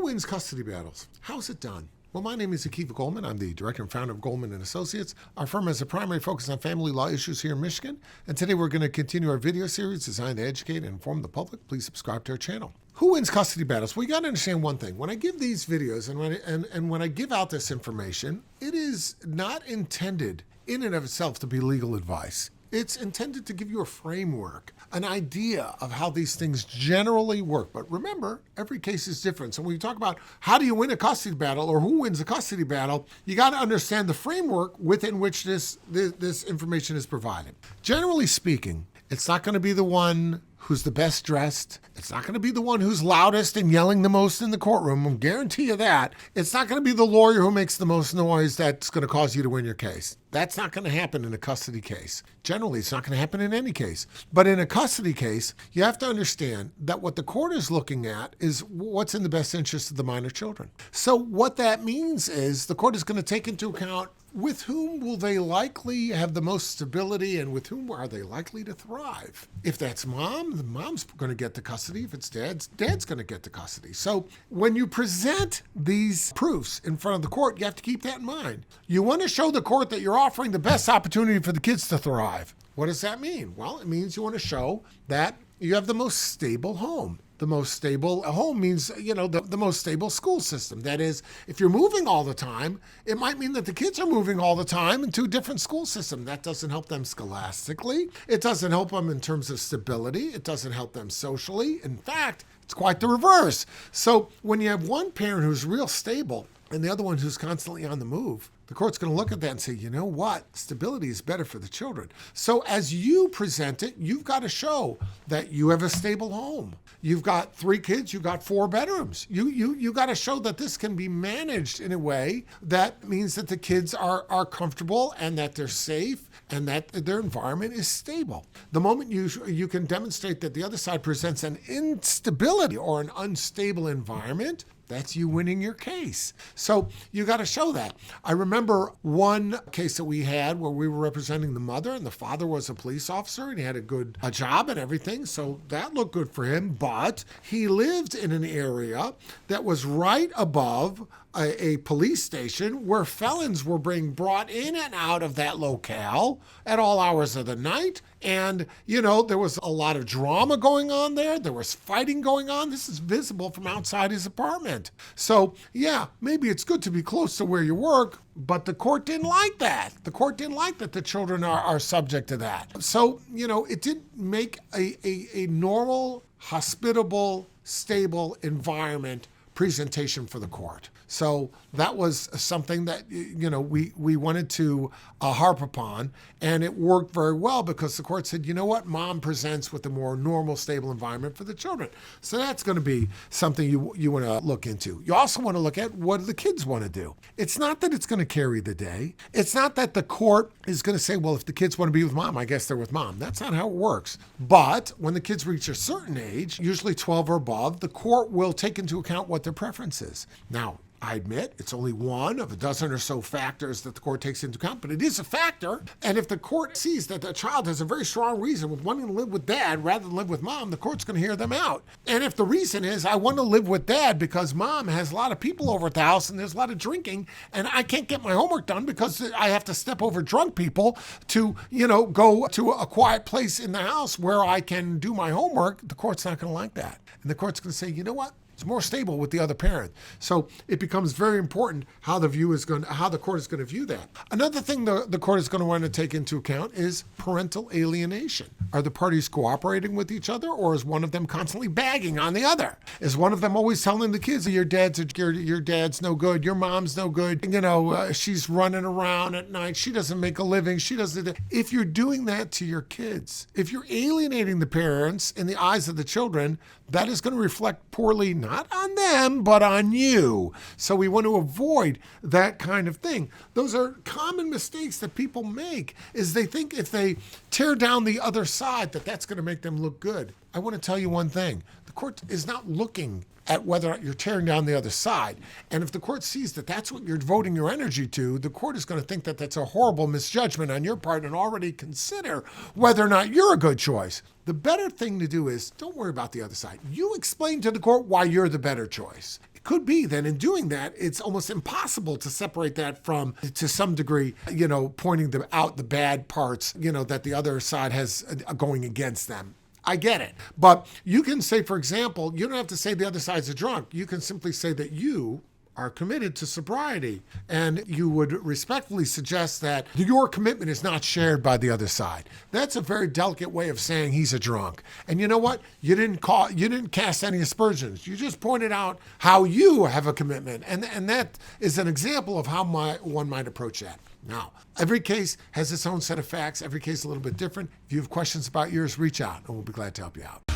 wins custody battles? How's it done? Well, my name is Goldman. I'm the director and founder of Goldman and Associates. Our firm has a primary focus on family law issues here in Michigan. And today we're going to continue our video series designed to educate and inform the public. Please subscribe to our channel. Who wins custody battles? Well, you got to understand one thing. When I give these videos and when I give out this information, it is not intended in and of itself to be legal advice. It's intended to give you a framework, an idea of how these things generally work. But remember, every case is different. So when you talk about how do you win a custody battle or who wins a custody battle, you got to understand the framework within which this information is provided. Generally speaking, it's not going to be the one who's the best dressed. It's not going to be the one who's loudest and yelling the most in the courtroom. I'll guarantee you that. It's not going to be the lawyer who makes the most noise that's going to cause you to win your case. That's not going to happen in a custody case. Generally, it's not going to happen in any case. But in a custody case, you have to understand that what the court is looking at is what's in the best interest of the minor children. So what that means is the court is going to take into account with whom will they likely have the most stability and with whom are they likely to thrive. If that's mom, the mom's going to get the custody. If it's dad's going to get the custody. So when you present these proofs in front of the court, you have to keep that in mind. You want to show the court that you're offering the best opportunity for the kids to thrive. What does that mean? Well, it means you want to show that you have the most stable home. The most stable home means, the most stable school system. That is, if you're moving all the time, it might mean that the kids are moving all the time into a different school system. That doesn't help them scholastically. It doesn't help them in terms of stability. It doesn't help them socially. In fact, it's quite the reverse. So when you have one parent who's real stable and the other one who's constantly on the move, the court's going to look at that and say, you know what? Stability is better for the children. So as you present it, you've got to show that you have a stable home. You've got 3 kids, you've got 4 bedrooms. You got to show that this can be managed in a way that means that the kids are comfortable and that they're safe and that their environment is stable. The moment you can demonstrate that the other side presents an instability or an unstable environment, that's you winning your case. So you got to show that. I remember one case that we had where we were representing the mother and the father was a police officer and he had a job and everything. So that looked good for him, but he lived in an area that was right above a police station where felons were being brought in and out of that locale at all hours of the night. And, there was a lot of drama going on there. There was fighting going on. This is visible from outside his apartment. So, yeah, maybe it's good to be close to where you work, but the court didn't like that. The court didn't like that the children are subject to that. So, it didn't make a normal, hospitable, stable environment presentation for the court. So that was something that, we wanted to harp upon, and it worked very well because the court said, you know what, mom presents with a more normal, stable environment for the children. So that's going to be something you want to look into. You also want to look at what do the kids want to do. It's not that it's going to carry the day. It's not that the court is going to say, well, if the kids want to be with mom, I guess they're with mom. That's not how it works. But when the kids reach a certain age, usually 12 or above, the court will take into account what their preference is. Now, I admit it's only one of a dozen or so factors that the court takes into account, but it is a factor. And if the court sees that the child has a very strong reason with wanting to live with dad rather than live with mom, the court's going to hear them out. And if the reason is I want to live with dad because mom has a lot of people over at the house and there's a lot of drinking and I can't get my homework done because I have to step over drunk people to, go to a quiet place in the house where I can do my homework, the court's not going to like that. And the court's going to say, you know what? It's more stable with the other parent. So it becomes very important how the court is going to view that. Another thing the court is going to want to take into account is parental alienation. Are the parties cooperating with each other, or is one of them constantly bagging on the other? Is one of them always telling the kids, your dad's no good, your mom's no good, she's running around at night, she doesn't make a living, she doesn't. If you're doing that to your kids, if you're alienating the parents in the eyes of the children, that is going to reflect poorly, not on them, but on you. So we want to avoid that kind of thing. Those are common mistakes that people make, is they think if they tear down the other side, that's going to make them look good. I want to tell you one thing. The court is not looking at whether you're tearing down the other side. And if the court sees that that's what you're devoting your energy to, the court is going to think that that's a horrible misjudgment on your part and already consider whether or not you're a good choice. The better thing to do is don't worry about the other side. You explain to the court why you're the better choice. could be that in doing that, it's almost impossible to separate that from, to some degree, pointing out the bad parts, that the other side has going against them. I get it. But you can say, for example, you don't have to say the other side's a drunk. You can simply say that you are committed to sobriety. And you would respectfully suggest that your commitment is not shared by the other side. That's a very delicate way of saying he's a drunk. And you know what? You didn't cast any aspersions. You just pointed out how you have a commitment. And that is an example of how one might approach that. Now, every case has its own set of facts. Every case is a little bit different. If you have questions about yours, reach out and we'll be glad to help you out.